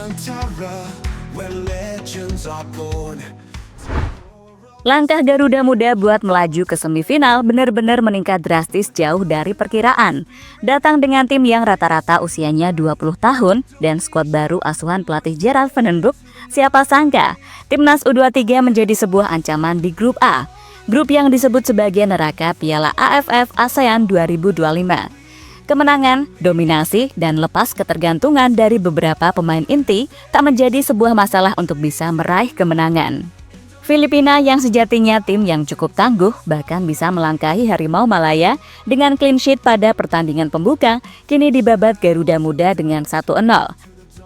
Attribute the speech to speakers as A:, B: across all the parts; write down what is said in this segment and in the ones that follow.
A: Nusantara, where legends are born.
B: Langkah Garuda Muda buat melaju ke semifinal benar-benar meningkat drastis jauh dari perkiraan. Datang dengan tim yang rata-rata usianya 20 tahun dan skuad baru asuhan pelatih Gerard Van den Broek, siapa sangka Timnas U23 menjadi sebuah ancaman di grup A. Grup yang disebut sebagai neraka Piala AFF ASEAN 2025. Kemenangan, dominasi, dan lepas ketergantungan dari beberapa pemain inti tak menjadi sebuah masalah untuk bisa meraih kemenangan. Filipina yang sejatinya tim yang cukup tangguh bahkan bisa melangkahi Harimau Malaya dengan clean sheet pada pertandingan pembuka, kini dibabat Garuda Muda dengan 1-0.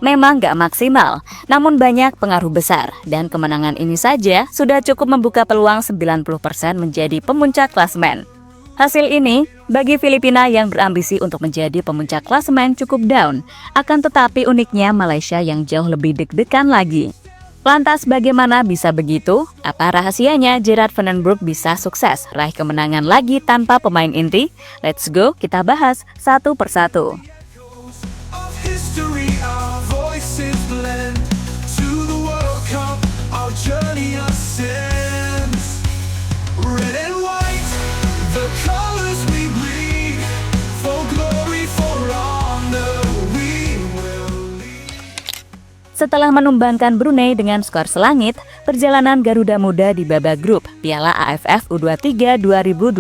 B: Memang gak maksimal, namun banyak pengaruh besar dan kemenangan ini saja sudah cukup membuka peluang 90% menjadi pemuncak klasemen. Hasil ini bagi Filipina yang berambisi untuk menjadi pemuncak klasemen cukup down, akan tetapi uniknya Malaysia yang jauh lebih deg-degan lagi. Lantas bagaimana bisa begitu? Apa rahasianya Gerard Van den Broek bisa sukses raih kemenangan lagi tanpa pemain inti? Let's go, kita bahas satu persatu.
A: Of history, our voices blend to the World Cup, our journey ascends. Red and white, the colors we bleed, for glory, for honor, we will lead.
B: Setelah menumbangkan Brunei dengan skor selangit, perjalanan Garuda Muda di babak grup Piala AFF U23 2025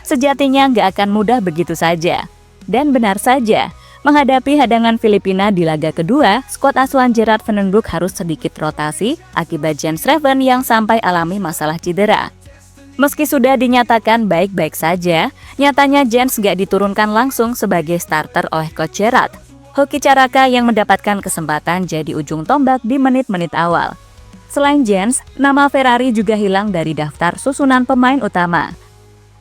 B: sejatinya nggak akan mudah begitu saja. Dan benar saja, menghadapi hadangan Filipina di laga kedua, skuad asuhan Gerard Van den Broek harus sedikit rotasi akibat Jens Schreven yang sampai alami masalah cedera. Meski sudah dinyatakan baik-baik saja, nyatanya Jens nggak diturunkan langsung sebagai starter oleh coach Gerard. Hoki Caraka yang mendapatkan kesempatan jadi ujung tombak di menit-menit awal. Selain Jens, nama Ferrari juga hilang dari daftar susunan pemain utama.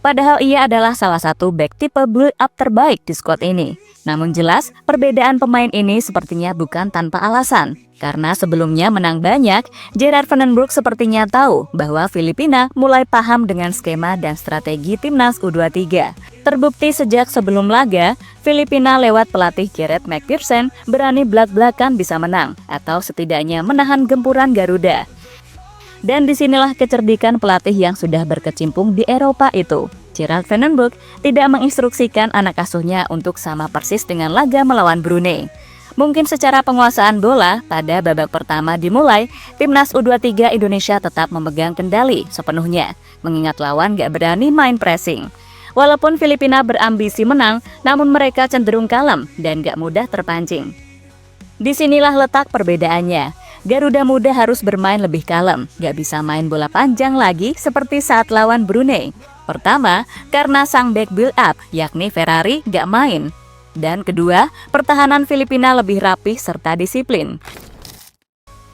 B: Padahal ia adalah salah satu back tipe build-up terbaik di skuad ini. Namun jelas, perbedaan pemain ini sepertinya bukan tanpa alasan. Karena sebelumnya menang banyak, Gerard Van den Broek sepertinya tahu bahwa Filipina mulai paham dengan skema dan strategi Timnas U23. Terbukti sejak sebelum laga, Filipina lewat pelatih Gareth McPherson berani belak-belakan bisa menang, atau setidaknya menahan gempuran Garuda. Dan disinilah kecerdikan pelatih yang sudah berkecimpung di Eropa itu. Gerard Van den Broek tidak menginstruksikan anak asuhnya untuk sama persis dengan laga melawan Brunei. Mungkin secara penguasaan bola, pada babak pertama dimulai, Timnas U23 Indonesia tetap memegang kendali sepenuhnya, mengingat lawan gak berani main pressing. Walaupun Filipina berambisi menang, namun mereka cenderung kalem dan gak mudah terpancing. Disinilah letak perbedaannya. Garuda Muda harus bermain lebih kalem, gak bisa main bola panjang lagi seperti saat lawan Brunei. Pertama, karena sang back build up, yakni Ferrari, gak main. Dan kedua, pertahanan Filipina lebih rapih serta disiplin.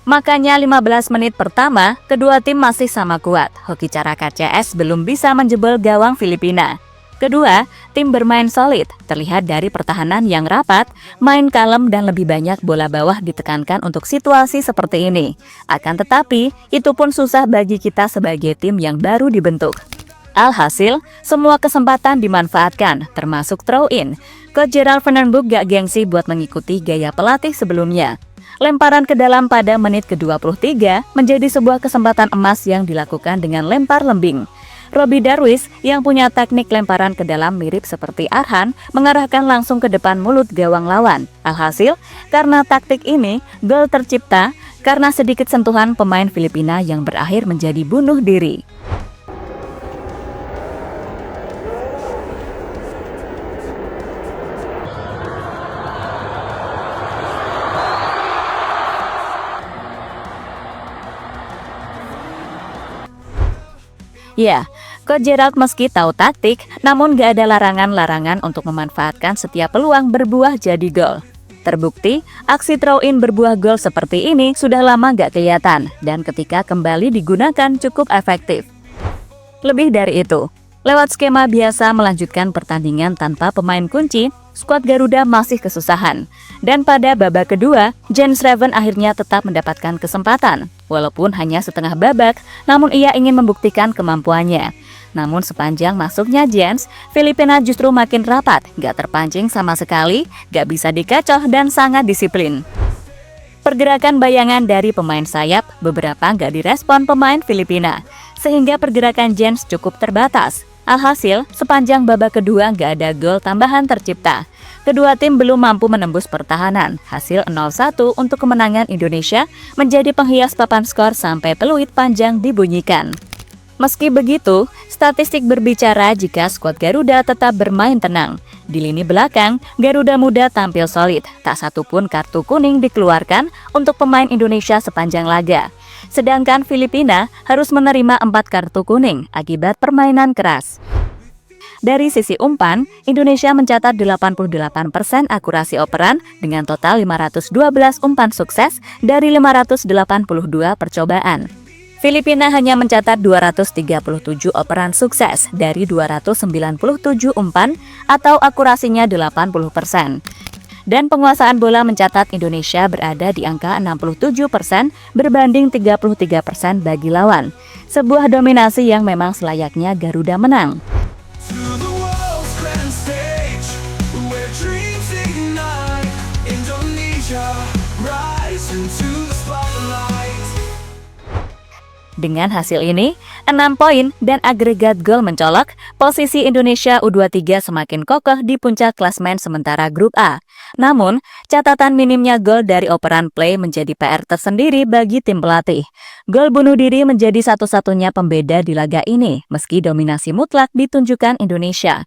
B: Makanya 15 menit pertama, kedua tim masih sama kuat. Hoki Caraka CS belum bisa menjebol gawang Filipina. Kedua, tim bermain solid, terlihat dari pertahanan yang rapat, main kalem dan lebih banyak bola bawah ditekankan untuk situasi seperti ini. Akan tetapi, itu pun susah bagi kita sebagai tim yang baru dibentuk. Alhasil, semua kesempatan dimanfaatkan, termasuk throw-in. Coach Gerard Van den Broek gak gengsi buat mengikuti gaya pelatih sebelumnya. Lemparan ke dalam pada menit ke-23 menjadi sebuah kesempatan emas yang dilakukan dengan lempar lembing. Robbie Darwish yang punya teknik lemparan ke dalam mirip seperti Arhan mengarahkan langsung ke depan mulut gawang lawan. Alhasil, karena taktik ini, gol tercipta karena sedikit sentuhan pemain Filipina yang berakhir menjadi bunuh diri. Ya, Coach Gerard meski tahu taktik, namun gak ada larangan-larangan untuk memanfaatkan setiap peluang berbuah jadi gol. Terbukti, aksi throw-in berbuah gol seperti ini sudah lama gak kelihatan, dan ketika kembali digunakan cukup efektif. Lebih dari itu, lewat skema biasa melanjutkan pertandingan tanpa pemain kunci, skuad Garuda masih kesusahan. Dan pada babak kedua, Jens Schreven akhirnya tetap mendapatkan kesempatan. Walaupun hanya setengah babak, namun ia ingin membuktikan kemampuannya. Namun sepanjang masuknya Jens, Filipina justru makin rapat, gak terpancing sama sekali, gak bisa dikecoh dan sangat disiplin. Pergerakan bayangan dari pemain sayap beberapa nggak direspon pemain Filipina, sehingga pergerakan Jens cukup terbatas. Alhasil, sepanjang babak kedua nggak ada gol tambahan tercipta. Kedua tim belum mampu menembus pertahanan. Hasil 0-1 untuk kemenangan Indonesia menjadi penghias papan skor sampai peluit panjang dibunyikan. Meski begitu, statistik berbicara jika skuad Garuda tetap bermain tenang. Di lini belakang, Garuda Muda tampil solid. Tak satupun kartu kuning dikeluarkan untuk pemain Indonesia sepanjang laga. Sedangkan Filipina harus menerima 4 kartu kuning akibat permainan keras. Dari sisi umpan, Indonesia mencatat 88% akurasi operan dengan total 512 umpan sukses dari 582 percobaan. Filipina hanya mencatat 237 operan sukses dari 297 umpan atau akurasinya 80%. Dan penguasaan bola mencatat Indonesia berada di angka 67% berbanding 33% bagi lawan. Sebuah dominasi yang memang selayaknya Garuda menang.
A: To the world's grand stage, where dreams ignite. Indonesia, rise into the spotlight.
B: Dengan hasil ini, 6 poin dan agregat gol mencolok, posisi Indonesia U23 semakin kokoh di puncak klasmen sementara grup A. Namun, catatan minimnya gol dari operan play menjadi PR tersendiri bagi tim pelatih. Gol bunuh diri menjadi satu-satunya pembeda di laga ini, meski dominasi mutlak ditunjukkan Indonesia.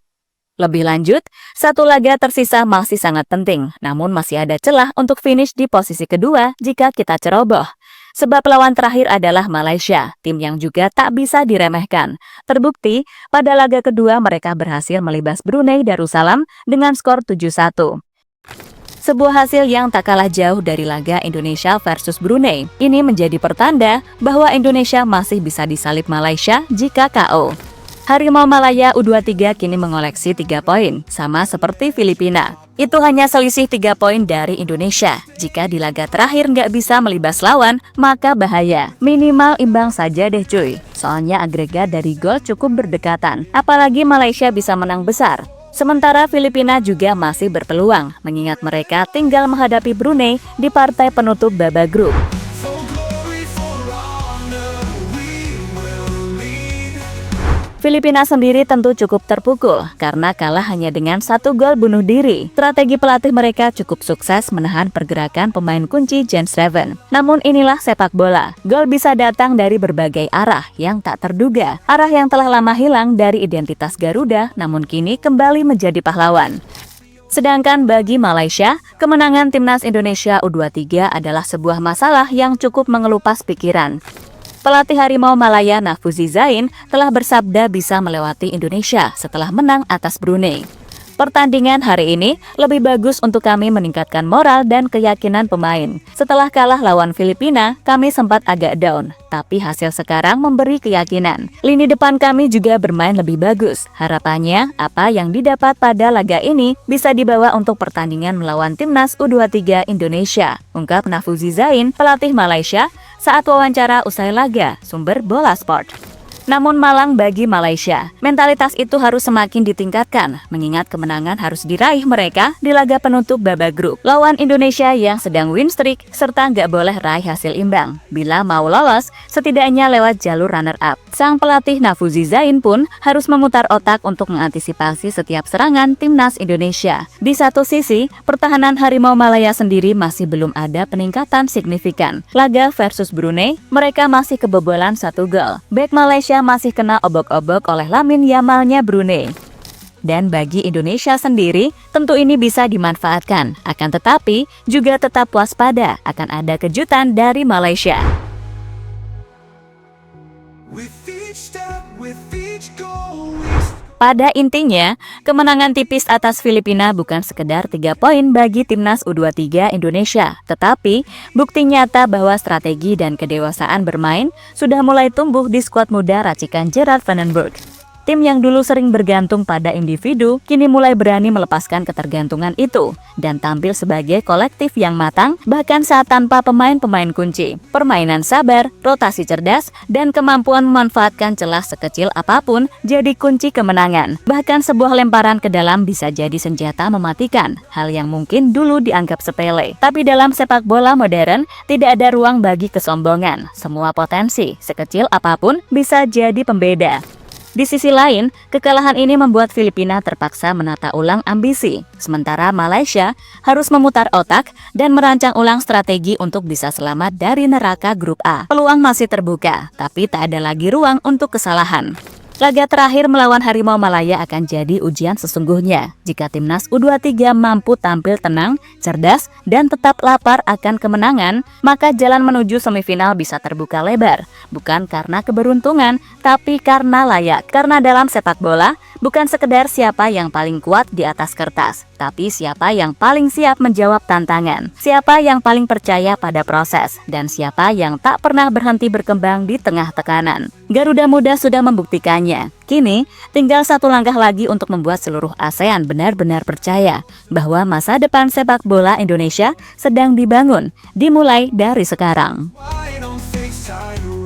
B: Lebih lanjut, satu laga tersisa masih sangat penting, namun masih ada celah untuk finish di posisi kedua jika kita ceroboh. Sebab lawan terakhir adalah Malaysia, tim yang juga tak bisa diremehkan. Terbukti, pada laga kedua mereka berhasil melibas Brunei Darussalam dengan skor 7-1. Sebuah hasil yang tak kalah jauh dari laga Indonesia versus Brunei. Ini menjadi pertanda bahwa Indonesia masih bisa disalip Malaysia jika KO. Harimau Malaya U23 kini mengoleksi 3 poin, sama seperti Filipina. Itu hanya selisih 3 poin dari Indonesia. Jika di laga terakhir nggak bisa melibas lawan, maka bahaya. Minimal imbang saja deh cuy. Soalnya agregat dari gol cukup berdekatan. Apalagi Malaysia bisa menang besar. Sementara Filipina juga masih berpeluang, mengingat mereka tinggal menghadapi Brunei di partai penutup babak grup.
A: For glory, for honor, we will lead.
B: Filipina sendiri tentu cukup terpukul karena kalah hanya dengan 1 gol bunuh diri. Strategi pelatih mereka cukup sukses menahan pergerakan pemain kunci Jens Raven. Namun inilah sepak bola. Gol bisa datang dari berbagai arah yang tak terduga. Arah yang telah lama hilang dari identitas Garuda namun kini kembali menjadi pahlawan. Sedangkan bagi Malaysia, kemenangan timnas Indonesia U23 adalah sebuah masalah yang cukup mengelupas pikiran. Pelatih Harimau Malaya Nafuzi Zain telah bersabda bisa melewati Indonesia setelah menang atas Brunei. Pertandingan hari ini lebih bagus untuk kami meningkatkan moral dan keyakinan pemain. Setelah kalah lawan Filipina, kami sempat agak down, tapi hasil sekarang memberi keyakinan. Lini depan kami juga bermain lebih bagus. Harapannya, apa yang didapat pada laga ini bisa dibawa untuk pertandingan melawan timnas U23 Indonesia, ungkap Nafuzi Zain, pelatih Malaysia, saat wawancara usai laga, sumber Bola Sport. Namun malang bagi Malaysia, mentalitas itu harus semakin ditingkatkan, mengingat kemenangan harus diraih mereka di laga penutup babak grup lawan Indonesia yang sedang win streak, serta nggak boleh raih hasil imbang. Bila mau lolos, setidaknya lewat jalur runner-up. Sang pelatih Nafuzi Zain pun harus memutar otak untuk mengantisipasi setiap serangan timnas Indonesia. Di satu sisi, pertahanan Harimau Malaya sendiri masih belum ada peningkatan signifikan. Laga versus Brunei, mereka masih kebobolan 1 gol. Bek Malaysia masih kena obok-obok oleh Lamine Yamalnya Brunei. Dan bagi Indonesia sendiri, tentu ini bisa dimanfaatkan. Akan tetapi, juga tetap waspada akan ada kejutan dari Malaysia.
A: With each step, with each goal, we
B: Pada intinya, kemenangan tipis atas Filipina bukan sekedar 3 poin bagi timnas U23 Indonesia, tetapi bukti nyata bahwa strategi dan kedewasaan bermain sudah mulai tumbuh di skuad muda racikan Gerard Vandenberg. Tim yang dulu sering bergantung pada individu, kini mulai berani melepaskan ketergantungan itu dan tampil sebagai kolektif yang matang, bahkan saat tanpa pemain-pemain kunci. Permainan sabar, rotasi cerdas, dan kemampuan memanfaatkan celah sekecil apapun jadi kunci kemenangan. Bahkan sebuah lemparan ke dalam bisa jadi senjata mematikan, hal yang mungkin dulu dianggap sepele. Tapi dalam sepak bola modern, tidak ada ruang bagi kesombongan. Semua potensi, sekecil apapun, bisa jadi pembeda. Di sisi lain, kekalahan ini membuat Filipina terpaksa menata ulang ambisi, sementara Malaysia harus memutar otak dan merancang ulang strategi untuk bisa selamat dari neraka grup A. Peluang masih terbuka, tapi tak ada lagi ruang untuk kesalahan. Laga terakhir melawan Harimau Malaya akan jadi ujian sesungguhnya. Jika timnas U23 mampu tampil tenang, cerdas, dan tetap lapar akan kemenangan, maka jalan menuju semifinal bisa terbuka lebar. Bukan karena keberuntungan, tapi karena layak. Karena dalam sepak bola, bukan sekedar siapa yang paling kuat di atas kertas, tapi siapa yang paling siap menjawab tantangan, siapa yang paling percaya pada proses, dan siapa yang tak pernah berhenti berkembang di tengah tekanan. Garuda Muda sudah membuktikannya. Kini, tinggal satu langkah lagi untuk membuat seluruh ASEAN benar-benar percaya bahwa masa depan sepak bola Indonesia sedang dibangun, dimulai dari sekarang.
A: Why don't FaceTime